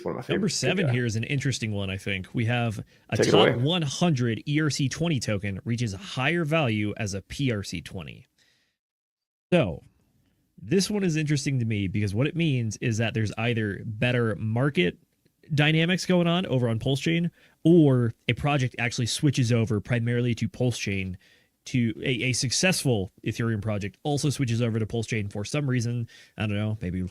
one of my Number favorites. 7 here is an interesting one, I think. We have a Take it top away. 100 ERC20 token reaches a higher value as a PRC20. So, this one is interesting to me because what it means is that there's either better market dynamics going on over on PulseChain, or a project actually switches over primarily to PulseChain. To a successful Ethereum project also switches over to PulseChain for some reason. I don't know, maybe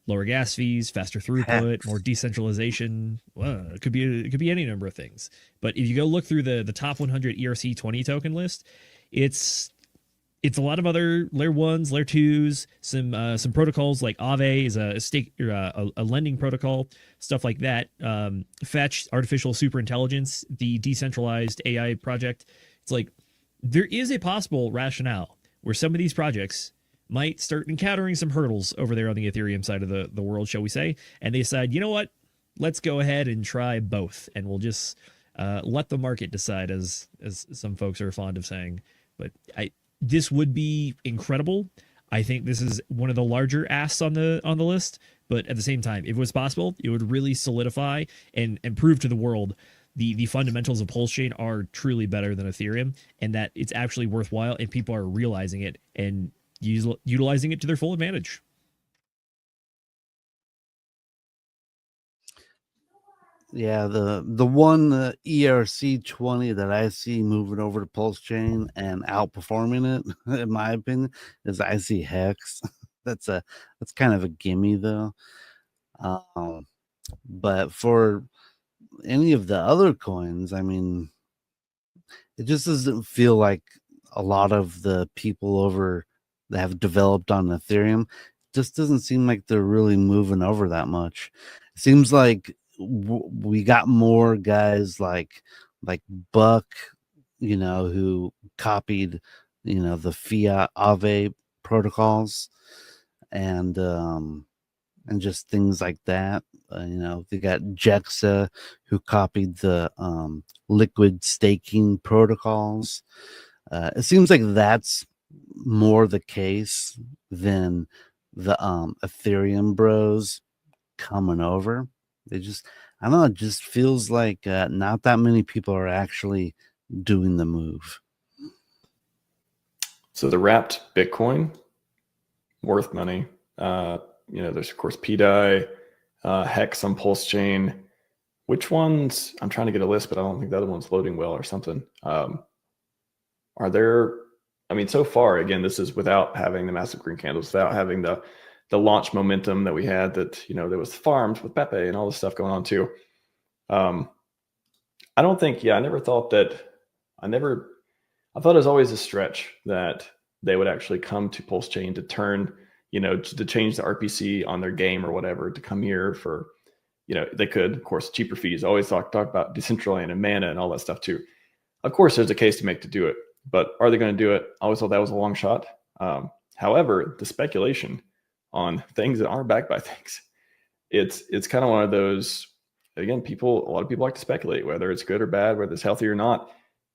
lower gas fees, faster throughput, more decentralization. Well, it could be any number of things. But if you go look through the top 100 ERC20 token list, it's a lot of other layer 1s, layer 2s, some protocols like Aave is a stake or a lending protocol, stuff like that. Fetch, artificial superintelligence, the decentralized AI project. It's like there is a possible rationale where some of these projects might start encountering some hurdles over there on the Ethereum side of the world, shall we say, and they decide, you know what, let's go ahead and try both, and we'll just let the market decide, as some folks are fond of saying. But this would be incredible. I think this is one of the larger asks on the list, but at the same time, if it was possible, it would really solidify and prove to the world the fundamentals of PulseChain are truly better than Ethereum, and that it's actually worthwhile, and people are realizing it and utilizing it to their full advantage. Yeah, the one ERC20 that I see moving over to PulseChain and outperforming it, in my opinion, is I see Hex. That's kind of a gimme though. But for any of the other coins, I mean, it just doesn't feel like a lot of the people over that have developed on Ethereum just doesn't seem like they're really moving over that much. It seems like we got more guys like Buck, who copied, the Fiat Aave protocols and just things like that. They got Jexa, who copied the liquid staking protocols. It seems like that's more the case than the Ethereum bros coming over. I don't know, it just feels like not that many people are actually doing the move. So the wrapped Bitcoin, worth money. There's of course PDI, Hex on PulseChain. Which ones? I'm trying to get a list, but I don't think the other one's loading well or something. Are there? I mean, so far, again, this is without having the massive green candles, without having the launch momentum that we had. That there was farms with Pepe and all this stuff going on too. I don't think. Yeah, I never thought that. I thought it was always a stretch that they would actually come to PulseChain to turn, to change the RPC on their game or whatever, to come here for, they could, of course, cheaper fees. Always talk about Decentraland and Mana and all that stuff too. Of course, there's a case to make to do it, but are they going to do it? I always thought that was a long shot. However, the speculation on things that aren't backed by things, it's kind of one of those, again, a lot of people like to speculate, whether it's good or bad, whether it's healthy or not.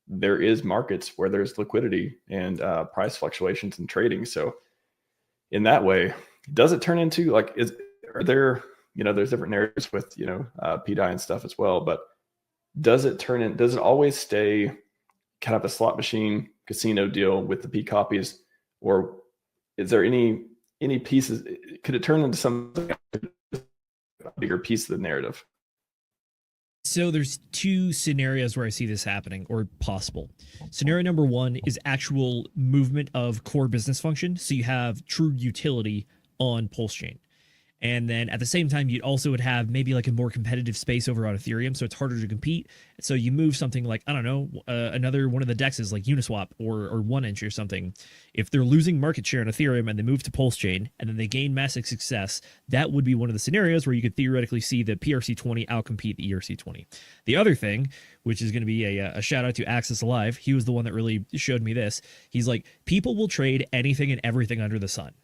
There is markets where there's liquidity and price fluctuations and trading. So in that way, does it turn into there's different narratives with, PDI and stuff as well, but does it always stay kind of a slot machine casino deal with the P copies, or is there any pieces? Could it turn into some bigger piece of the narrative? So there's two scenarios where I see this happening, or possible. Scenario number one is actual movement of core business function. So you have true utility on PulseChain. And then at the same time, you also would have maybe like a more competitive space over on Ethereum, so it's harder to compete. So you move something like, I don't know, another one of the dexes like Uniswap or 1inch or something. If they're losing market share on Ethereum and they move to PulseChain and then they gain massive success, that would be one of the scenarios where you could theoretically see the PRC20 outcompete the ERC20. The other thing, which is going to be a shout out to Access Alive, he was the one that really showed me this. He's like, people will trade anything and everything under the sun.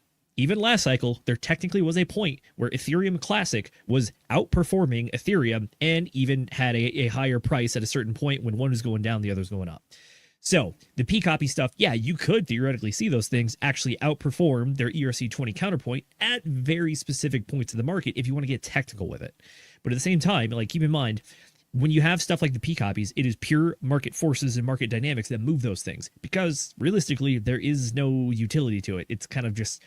Even last cycle, there technically was a point where Ethereum Classic was outperforming Ethereum and even had a higher price at a certain point when one was going down, the other's going up. So the P copy stuff, yeah, you could theoretically see those things actually outperform their ERC20 counterpoint at very specific points of the market if you want to get technical with it. But at the same time, like, keep in mind, when you have stuff like the P copies, it is pure market forces and market dynamics that move those things, because realistically, there is no utility to it. It's kind of just,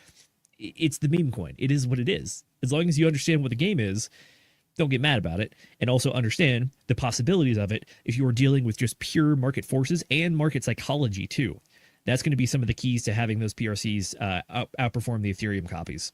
it's the meme coin. It is what it is. As long as you understand what the game is, don't get mad about it, and also understand the possibilities of it if you are dealing with just pure market forces and market psychology too. That's going to be some of the keys to having those PRCs outperform the Ethereum copies.